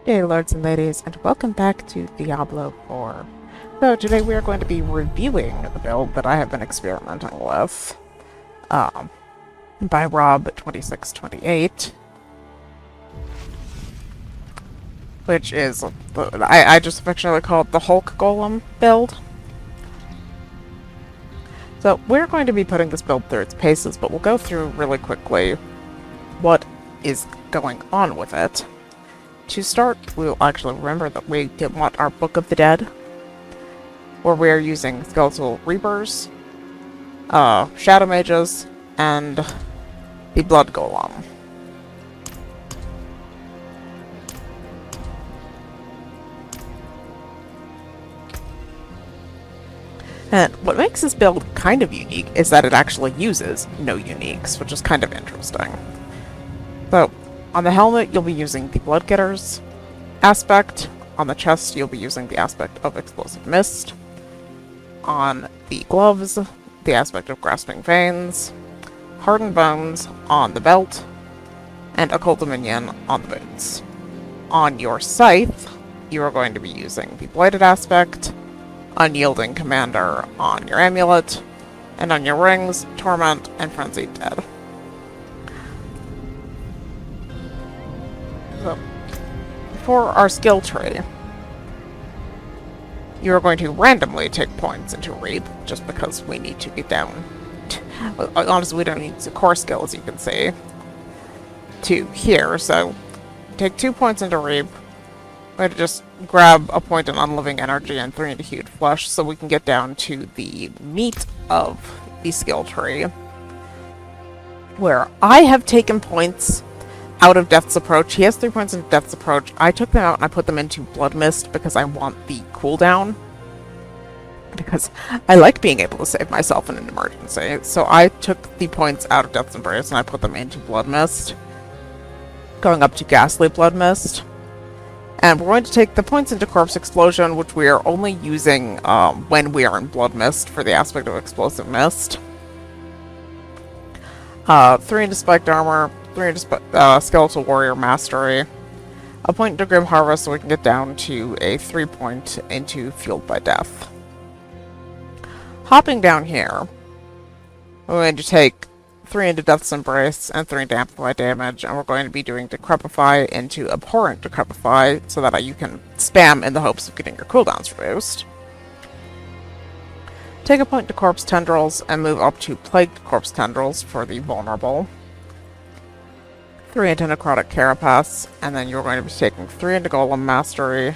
Hey lords and ladies, and welcome back to Diablo 4. So today we are going to be reviewing the build that I have been experimenting with by Rob2628, which is, I just affectionately call it the Hulk Golem build. So we're going to be putting this build through its paces, but we'll go through really quickly what is going on with it. To start, we'll actually remember that we want our Book of the Dead, where we are using Skeletal Reapers, Shadow Mages, and the Blood Golem. And what makes this build kind of unique is that it actually uses no uniques, which is kind of interesting. So, on the helmet, you'll be using the Bloodgetters aspect. On the chest, you'll be using the aspect of Explosive Mist. On the gloves, the aspect of Grasping Veins. Hardened Bones on the belt. And Occult Minion on the boots. On your scythe, you are going to be using the Blighted aspect. Unyielding Commander on your amulet. And on your rings, Torment and Frenzied Dead. So, for our skill tree, you're going to randomly take points into Reap, just because we need to get down. Honestly, we don't need the core skill, as you can see, to here, so take 2 points into Reap. We're going to just grab a point in Unliving Energy and 3 into Hued Flesh, so we can get down to the meat of the skill tree, where I have taken points out of Death's Approach. He has 3 points in Death's Approach. I took them out and I put them into Blood Mist because I want the cooldown. Because I like being able to save myself in an emergency. So I took the points out of Death's Embrace and I put them into Blood Mist. Going up to Ghastly Blood Mist. And we're going to take the points into Corpse Explosion, which we are only using when we are in Blood Mist for the aspect of Explosive Mist. 3 into Spiked Armor. 3 into Skeletal Warrior Mastery, a point into Grim Harvest so we can get down to a 3 point into Fueled by Death. Hopping down here, we're going to take 3 into Death's Embrace and 3 into Amplify Damage, and we're going to be doing Decrepify into Abhorrent Decrepify so that you can spam in the hopes of getting your cooldowns reduced. Take a point to Corpse Tendrils and move up to Plagued Corpse Tendrils for the Vulnerable. 3 into Necrotic Carapace, and then you're going to be taking 3 into Golem Mastery,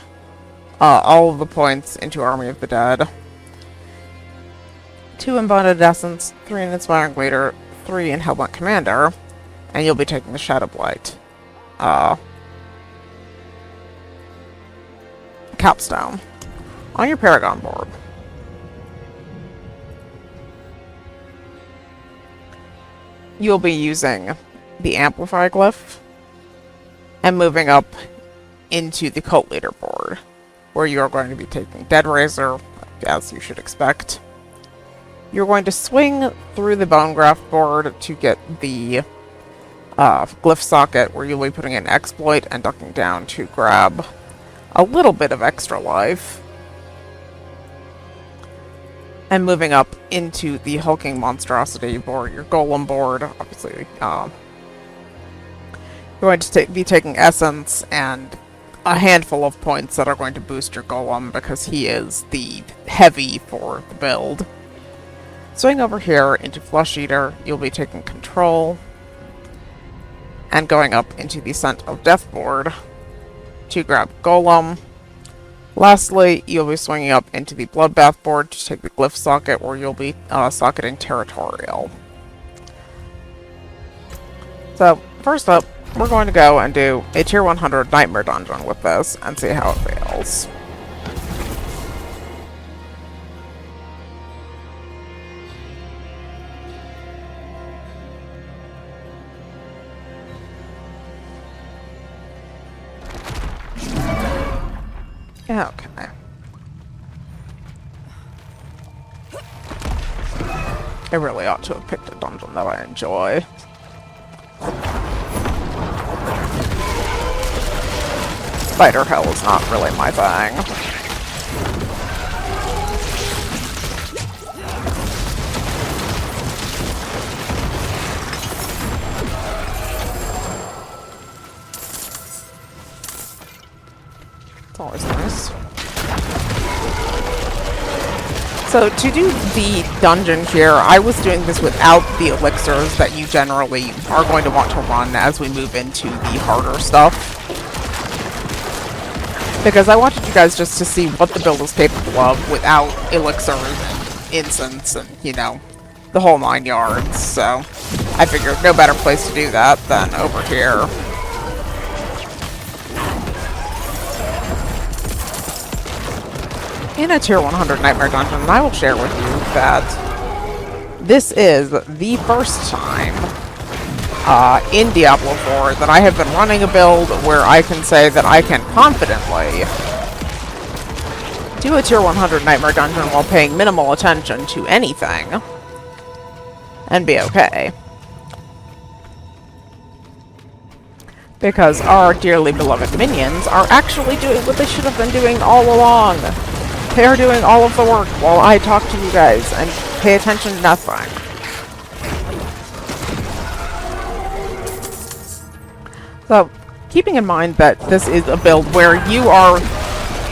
all of the points into Army of the Dead, 2 in Bonded Essence, 3 in Inspiring Leader, 3 in Hellbent Commander, and you'll be taking the Shadow Blight Capstone. On your Paragon board, you'll be using the Amplify Glyph, and moving up into the Cult Leader board, where you are going to be taking Dead Razor, as you should expect. You're going to swing through the Bone Graft board to get the Glyph Socket, where you'll be putting in Exploit and ducking down to grab a little bit of extra life. And moving up into the Hulking Monstrosity board, your Golem board, obviously, you're going to be taking Essence and a handful of points that are going to boost your Golem because he is the heavy for the build. Swing over here into Flesh Eater, you'll be taking Control and going up into the Scent of Death board to grab Golem. Lastly, you'll be swinging up into the Bloodbath board to take the Glyph Socket, where you'll be socketing Territorial. So, first up, we're going to go and do a Tier 100 Nightmare Dungeon with this and see how it feels. Okay. I really ought to have picked a dungeon that I enjoy. spider hell is not really my thing. It's always nice. So to do the dungeon here, I was doing this without the elixirs that you generally are going to want to run as we move into the harder stuff. Because I wanted you guys just to see what the build is capable of without elixirs and incense and, you know, the whole 9 yards. So I figured no better place to do that than over here. In a tier 100 Nightmare Dungeon, I will share with you that this is the first time in Diablo 4 that I have been running a build where I can say that I can confidently do a tier 100 Nightmare Dungeon while paying minimal attention to anything and be okay. Because our dearly beloved minions are actually doing what they should have been doing all along. They are doing all of the work while I talk to you guys and pay attention to nothing. So, keeping in mind that this is a build where you are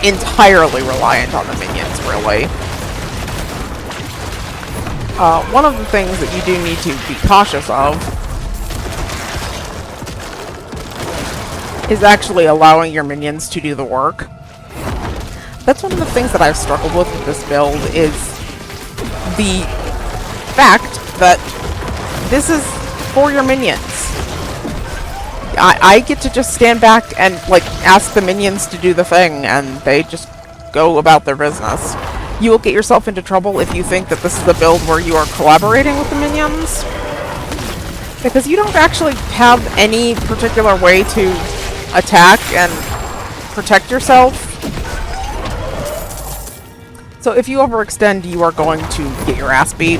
entirely reliant on the minions, really. One of the things that you do need to be cautious of is actually allowing your minions to do the work. That's one of the things that I've struggled with this build, is the fact that this is for your minions. I get to just stand back and, like, ask the minions to do the thing, and they just go about their business. You will get yourself into trouble if you think that this is a build where you are collaborating with the minions, because you don't actually have any particular way to attack and protect yourself. So if you overextend, you are going to get your ass beat.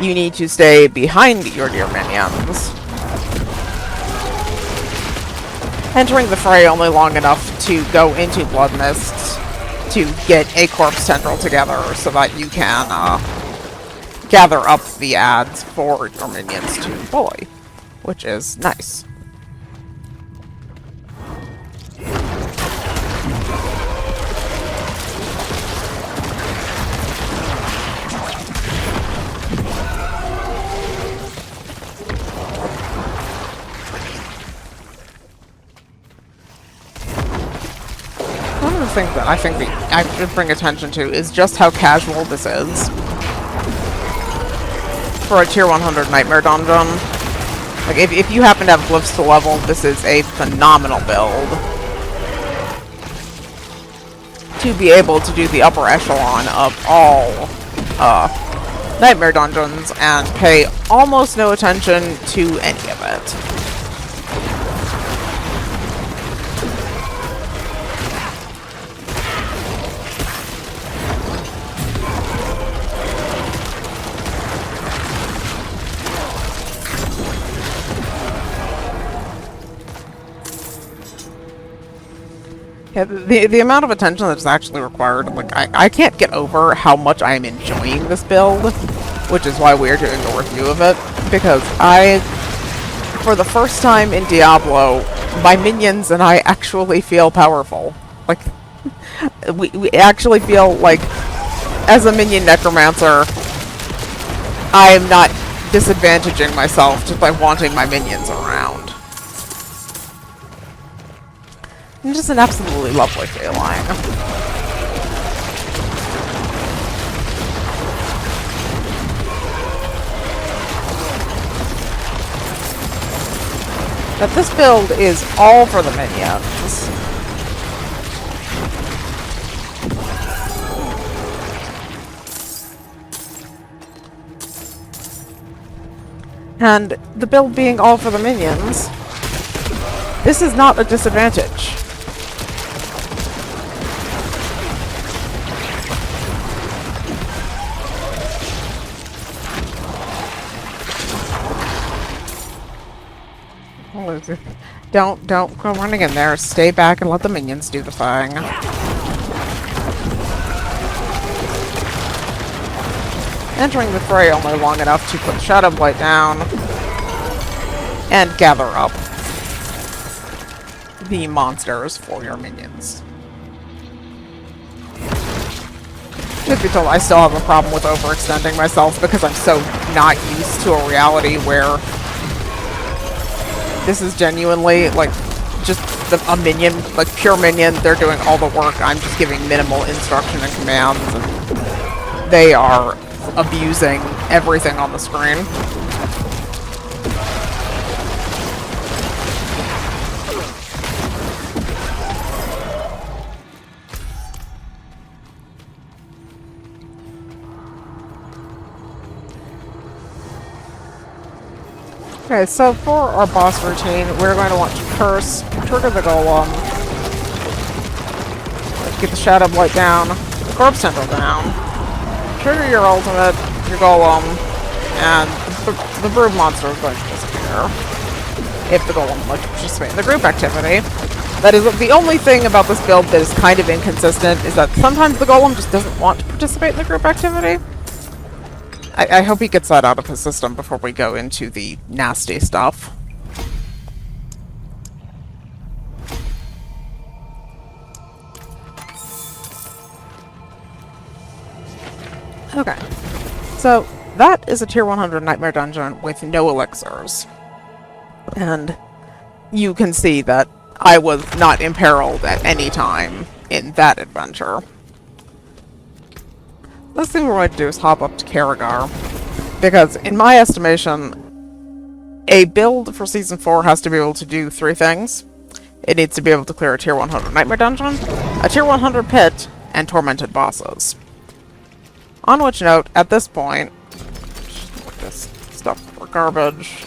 You need to stay behind your dear minions, entering the fray only long enough to go into Blood Mist to get a corpse tendril together so that you can gather up the ads for your minions to bully, which is nice. Thing that I think that I should bring attention to is just how casual this is for a tier 100 Nightmare Dungeon. Like, if you happen to have glyphs to level, this is a phenomenal build to be able to do the upper echelon of all Nightmare Dungeons and pay almost no attention to any of it. Yeah, the amount of attention that's actually required, like, I can't get over how much I am enjoying this build, which is why we're doing a review of it, because for the first time in Diablo, my minions and I actually feel powerful. Like, we actually feel like, as a minion necromancer, I am not disadvantaging myself just by wanting my minions around. It's just an absolutely lovely feeling. That this build is all for the minions. And the build being all for the minions, this is not a disadvantage. Don't go running in there. Stay back and let the minions do the thing. Entering the fray only long enough to put Shadow Blight down and gather up the monsters for your minions. Truth be told, I still have a problem with overextending myself because I'm so not used to a reality where this is genuinely, like, just a minion, like, pure minion. They're doing all the work. I'm just giving minimal instruction and commands, and they are abusing everything on the screen. Okay, so for our boss routine, we're going to want to curse, trigger the golem, get the Shadow Blight down, the Corpse Tendril down, trigger your ultimate, your golem, and the brood monster is going to disappear if the golem would like to participate in the group activity. That is the only thing about this build that is kind of inconsistent, is that sometimes the golem just doesn't want to participate in the group activity. I hope he gets that out of his system before we go into the nasty stuff. Okay, so that is a tier 100 Nightmare Dungeon with no elixirs. And you can see that I was not imperiled at any time in that adventure. Last thing we're going to do is hop up to Karagar, because in my estimation, a build for Season 4 has to be able to do 3 things. It needs to be able to clear a tier 100 Nightmare Dungeon, a tier 100 Pit, and Tormented bosses. On which note, at this point, just look this stuff for garbage.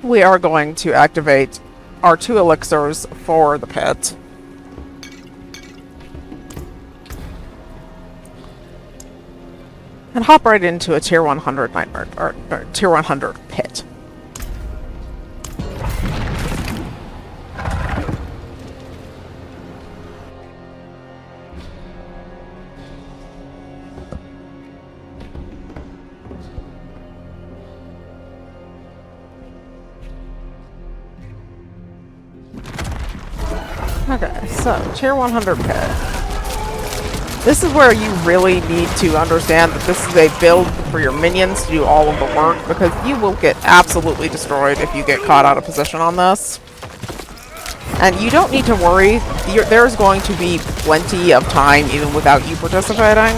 We are going to activate our 2 elixirs for the pit. And hop right into a tier 100 nightmare, or tier 100 pit. Okay, so, tier 100 pit. This is where you really need to understand that this is a build for your minions to do all of the work, because you will get absolutely destroyed if you get caught out of position on this. And you don't need to worry, there's going to be plenty of time even without you participating.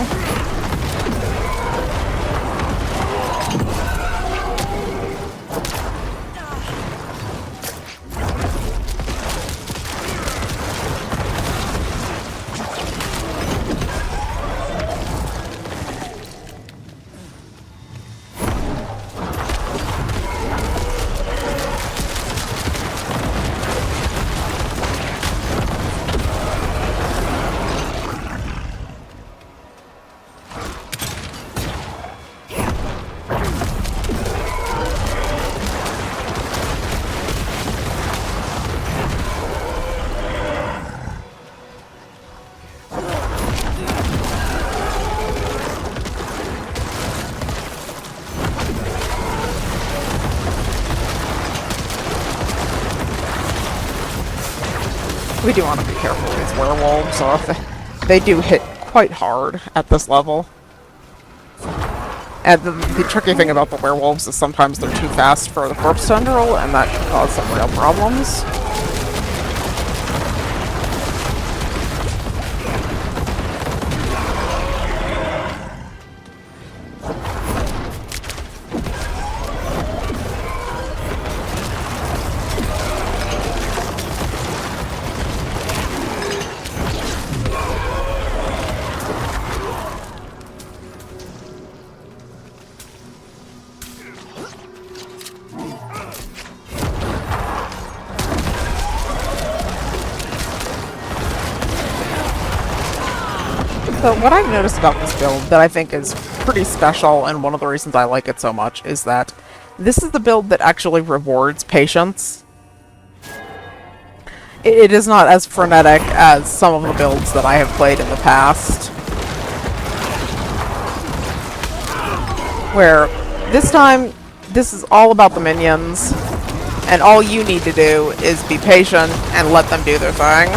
We do want to be careful with these werewolves, so they do hit quite hard at this level. And the tricky thing about the werewolves is sometimes they're too fast for the corpse tendril, and that can cause some real problems. So what I've noticed about this build that I think is pretty special, and one of the reasons I like it so much, is that this is the build that actually rewards patience. It is not as frenetic as some of the builds that I have played in the past, where this time, this is all about the minions, and all you need to do is be patient and let them do their thing.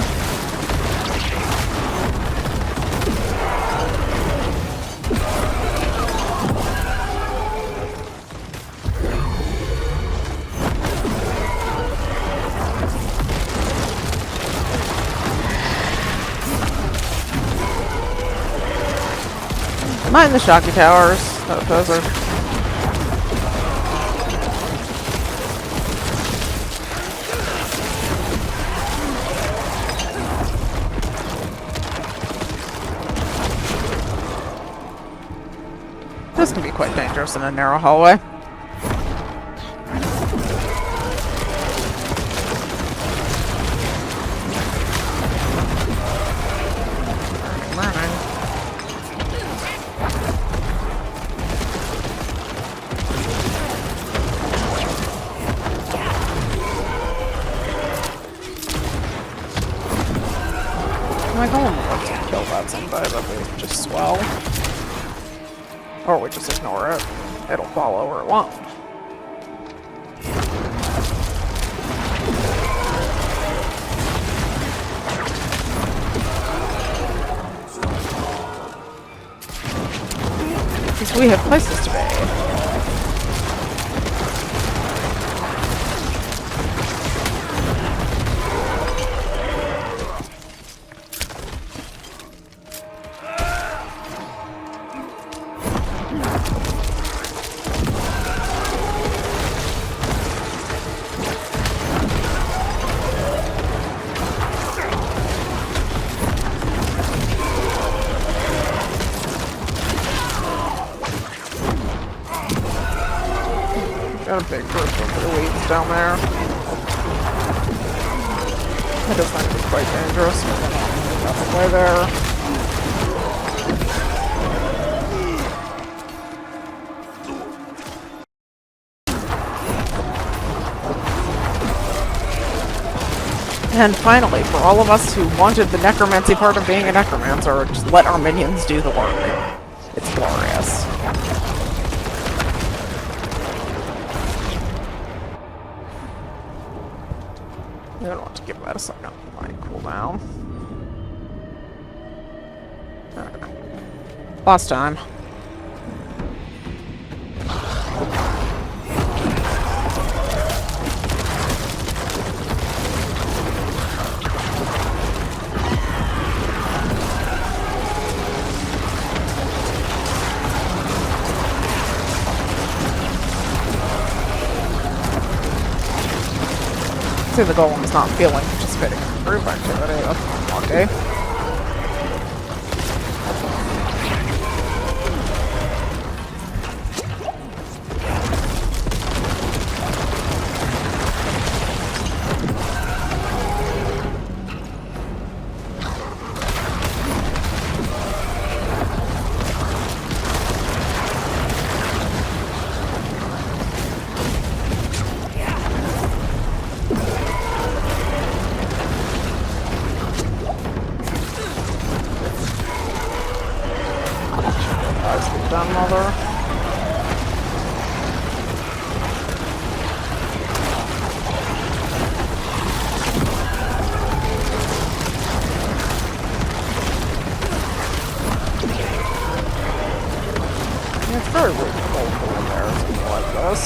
Mind the shocky towers. Oh, those are... This can be quite dangerous in a narrow hallway. My golem would love to kill that someday, but we just swell. Or we just ignore it. It'll follow or it won't. Because we have places to be. Got a big group of the weeds down there. That is going to be quite dangerous. Nothing way there. And finally, for all of us who wanted the necromancy part of being a necromancer, just let our minions do the work. It's glorious. I don't want to give that a second. Might cool down. Okay. Last time. See, the golem's not feeling participating in the group activity. That's okay. Mother. It's very weird to hold in there, something like this.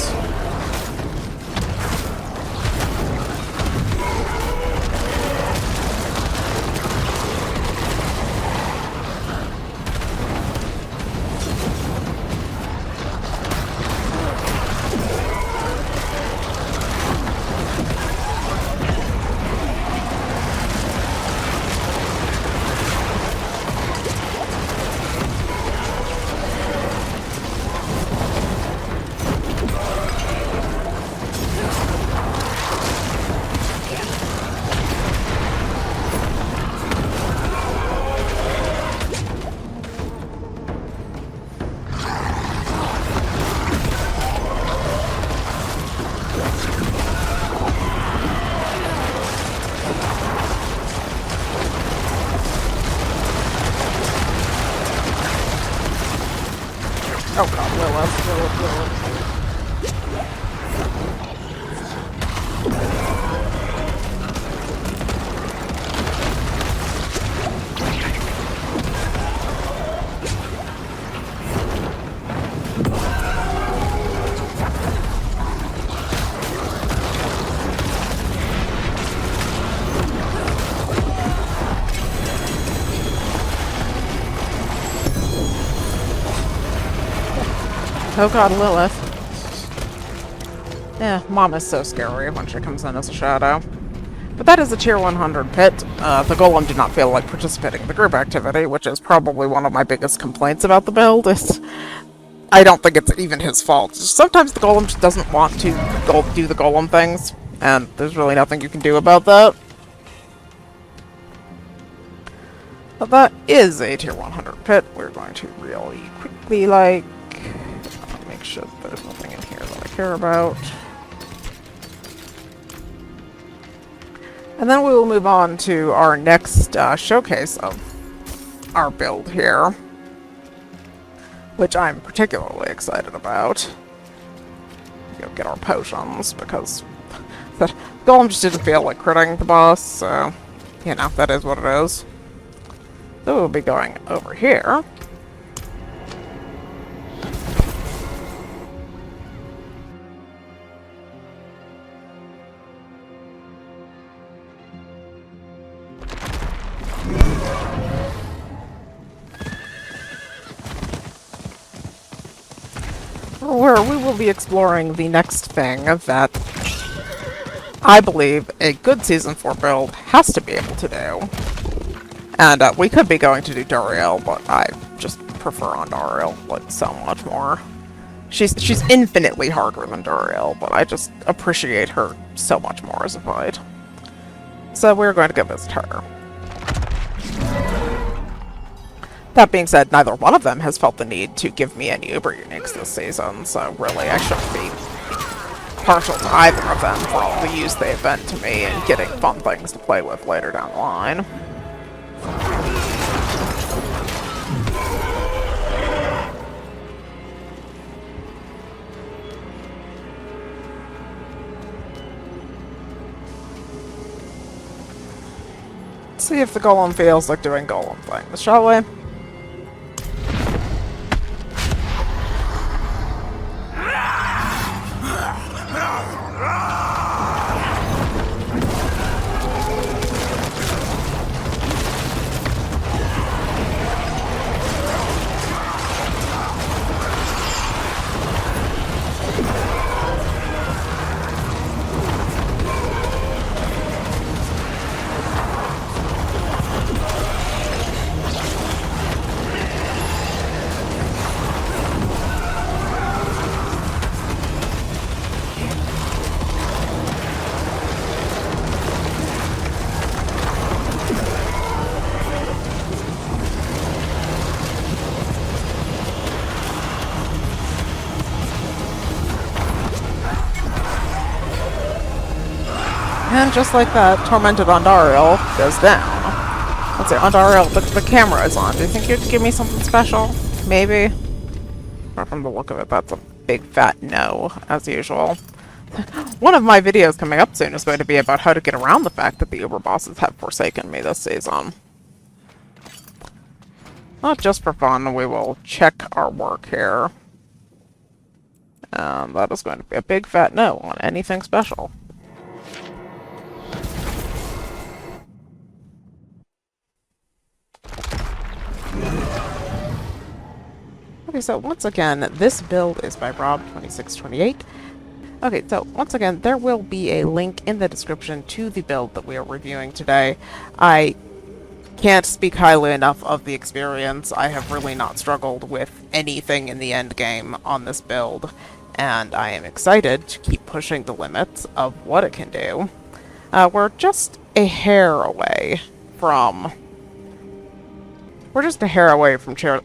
Oh god, Lilith. Yeah, Mom is so scary when she comes in as a shadow. But that is a tier 100 pit. The Golem did not feel like participating in the group activity, which is probably one of my biggest complaints about the build. I don't think it's even his fault. Sometimes the Golem just doesn't want to do the Golem things, and there's really nothing you can do about that. But that is a tier 100 pit. We're going to really quickly, like, make sure that there's nothing in here that I care about. And then we will move on to our next showcase of our build here, which I'm particularly excited about. Go get our potions, because the Golem just didn't feel like critting the boss, so, you know, that is what it is. So we'll be going over here. Where we will be exploring the next thing that I believe a good Season 4 build has to be able to do. And we could be going to do Duriel, but I just prefer Andariel, like, so much more. She's infinitely harder than Duriel, but I just appreciate her so much more as a fight. So we're going to go visit her. That being said, neither one of them has felt the need to give me any Uber Uniques this season, so really I shouldn't be partial to either of them for all the use they've been to me and getting fun things to play with later down the line. Let's see if the Golem feels like doing Golem things, shall we? And just like that, Tormented Andariel goes down. Let's see, Andariel, the camera is on. Do you think you'd give me something special? Maybe? But from the look of it, that's a big fat no, as usual. One of my videos coming up soon is going to be about how to get around the fact that the Uber bosses have forsaken me this season. Not just for fun, we will check our work here. That is going to be a big fat no on anything special. Okay, so once again, this build is by Rob2628. Okay, so once again, there will be a link in the description to the build that we are reviewing today. I can't speak highly enough of the experience. I have really not struggled with anything in the endgame on this build, and I am excited to keep pushing the limits of what it can do. We're just a hair away from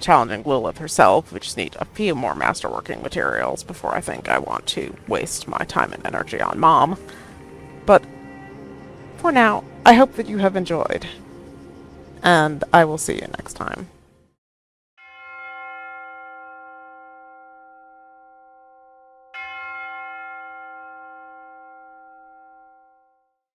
challenging Lilith herself. We just need a few more masterworking materials before I think I want to waste my time and energy on Mom. But for now, I hope that you have enjoyed, and I will see you next time.